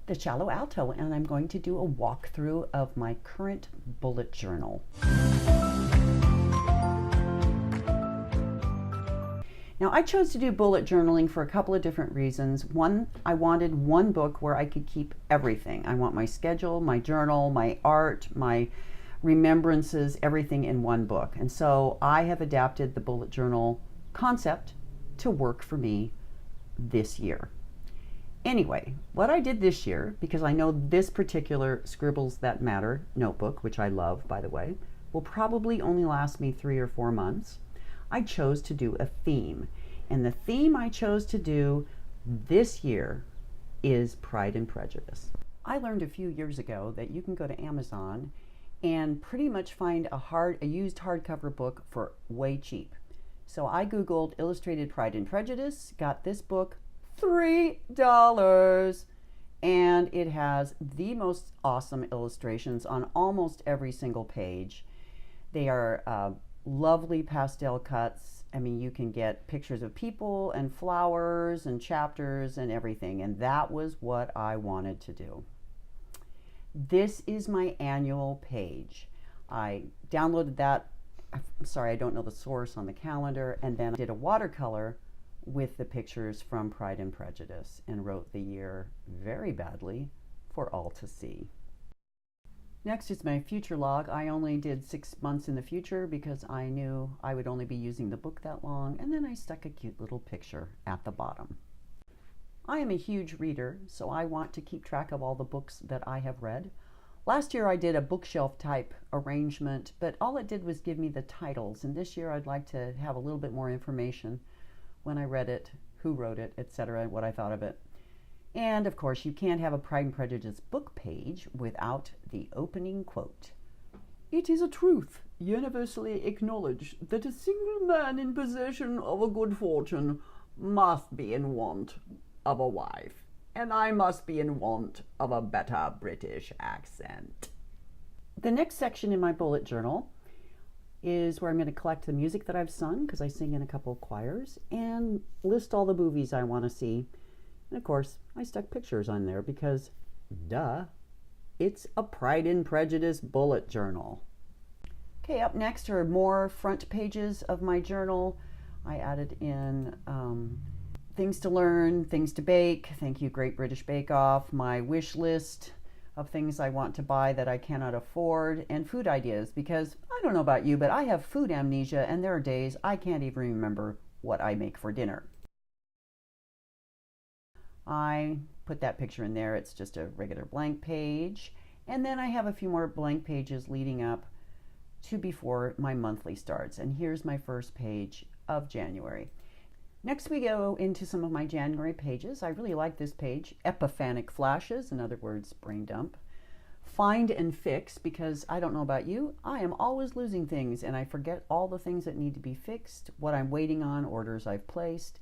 the shallow alto, and I'm going to do a walkthrough of my current bullet journal. Now, I chose to do bullet journaling for a couple of different reasons. One, I wanted one book where I could keep everything. I want my schedule, my journal, my art, my remembrances, everything in one book. And so I have adapted the bullet journal concept to work for me this year. Anyway, what I did this year, because I know this particular Scribbles That Matter notebook, which I love, by the way, will probably only last me 3 or 4 months, I chose to do a theme. And the theme I chose to do this year is Pride and Prejudice. I learned a few years ago that you can go to Amazon and pretty much find a used hardcover book for way cheap. So I Googled Illustrated Pride and Prejudice, got this book, $3, and it has the most awesome illustrations on almost every single page. They are lovely pastel cuts. I mean, you can get pictures of people and flowers and chapters and everything, and that was what I wanted to do. This is my annual page. I downloaded that. I'm sorry, I don't know the source on the calendar, and then I did a watercolor with the pictures from Pride and Prejudice and wrote the year very badly for all to see. Next is my future log. I only did 6 months in the future because I knew I would only be using the book that long, and then I stuck a cute little picture at the bottom. I am a huge reader, so I want to keep track of all the books that I have read. Last year I did a bookshelf type arrangement, but all it did was give me the titles, and this year I'd like to have a little bit more information when I read it, who wrote it, etc., what I thought of it. And of course, you can't have a Pride and Prejudice book page without the opening quote. "It is a truth universally acknowledged that a single man in possession of a good fortune must be in want of a wife, and I must be in want of a better British accent." The next section in my bullet journal is where I'm going to collect the music that I've sung, because I sing in a couple of choirs, and list all the movies I want to see. And of course, I stuck pictures on there because, duh, it's a Pride and Prejudice bullet journal. Okay, up next are more front pages of my journal. I added in things to learn, things to bake, thank you Great British Bake Off, my wish list of things I want to buy that I cannot afford, and food ideas, because I don't know about you, but I have food amnesia, and there are days I can't even remember what I make for dinner. I put that picture in there. It's just a regular blank page. And then I have a few more blank pages leading up to before my monthly starts. And here's my first page of January. Next we go into some of my January pages. I really like this page. Epiphanic flashes, in other words, brain dump. Find and fix, because I don't know about you, I am always losing things and I forget all the things that need to be fixed, what I'm waiting on, orders I've placed.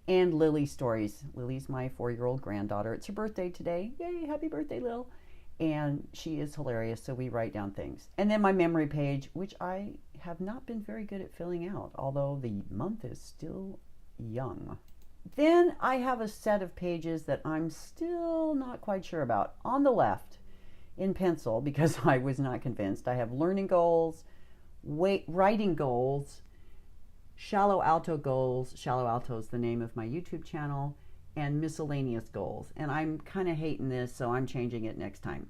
And Lily stories. Lily's my 4-year-old granddaughter. It's her birthday today. Yay, happy birthday, Lil. And she is hilarious, so we write down things. And then my memory page, which I have not been very good at filling out, although the month is still young. Then I have a set of pages that I'm still not quite sure about. On the left, in pencil, because I was not convinced, I have learning goals, writing goals, shallow alto goals. Shallow alto is the name of my YouTube channel, and miscellaneous goals. And I'm kind of hating this, so I'm changing it next time.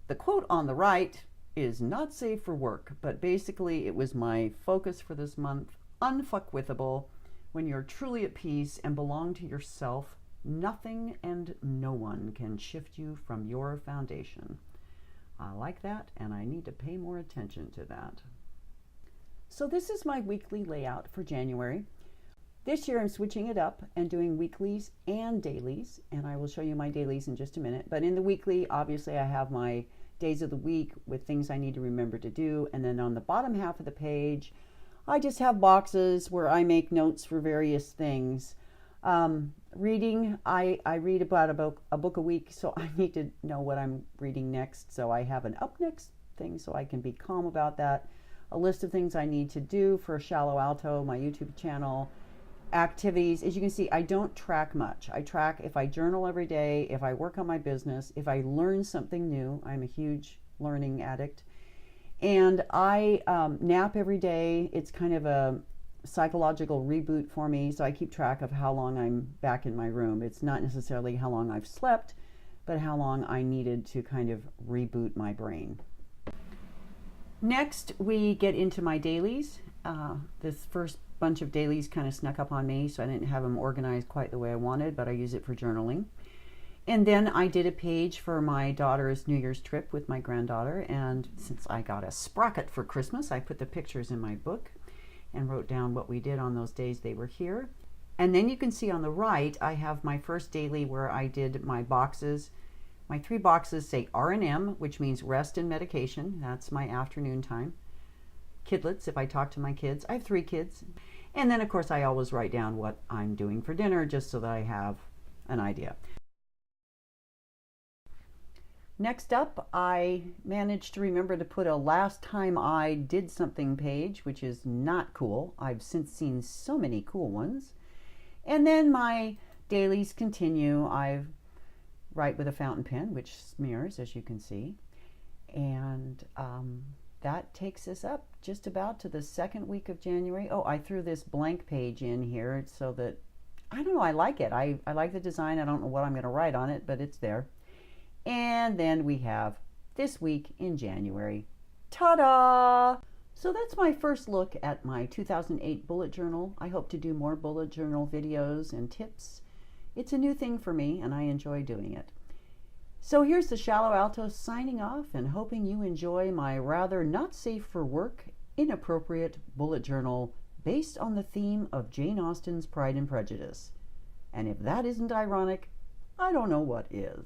The quote on the right is not safe for work, but basically it was my focus for this month. Unfuckwithable. When you're truly at peace and belong to yourself, nothing and no one can shift you from your foundation. I like that, and I need to pay more attention to that. So this is my weekly layout for January. This year I'm switching it up and doing weeklies and dailies, and I will show you my dailies in just a minute. But in the weekly, obviously I have my days of the week with things I need to remember to do, and then on the bottom half of the page, I just have boxes where I make notes for various things. Reading, I read about a book a week, so I need to know what I'm reading next, so I have an up next thing so I can be calm about that. A list of things I need to do for Shallow Alto, my YouTube channel, activities. As you can see, I don't track much. I track if I journal every day, if I work on my business, if I learn something new. I'm a huge learning addict. And I nap every day. It's kind of a psychological reboot for me, so I keep track of how long I'm back in my room. It's not necessarily how long I've slept, but how long I needed to kind of reboot my brain. Next, we get into my dailies. This first bunch of dailies kind of snuck up on me, so I didn't have them organized quite the way I wanted, but I use it for journaling. And then I did a page for my daughter's New Year's trip with my granddaughter, and since I got a sprocket for Christmas, I put the pictures in my book and wrote down what we did on those days they were here. And then you can see on the right, I have my first daily where I did my boxes. My 3 boxes say R&M, which means rest and medication. That's my afternoon time. Kidlets, if I talk to my kids. I have 3 kids. And then, of course, I always write down what I'm doing for dinner just so that I have an idea. Next up, I managed to remember to put a last time I did something page, which is not cool. I've since seen so many cool ones. And then my dailies continue. I write with a fountain pen, which smears, as you can see. And that takes us up just about to the second week of January. Oh, I threw this blank page in here so that, I don't know, I like it. I like the design. I don't know what I'm going to write on it, but it's there. And then we have this week in January. Ta-da! So that's my first look at my 2008 bullet journal. I hope to do more bullet journal videos and tips. It's a new thing for me, and I enjoy doing it. So here's the Shallow Alto signing off and hoping you enjoy my rather not safe for work, inappropriate bullet journal based on the theme of Jane Austen's Pride and Prejudice. And if that isn't ironic, I don't know what is.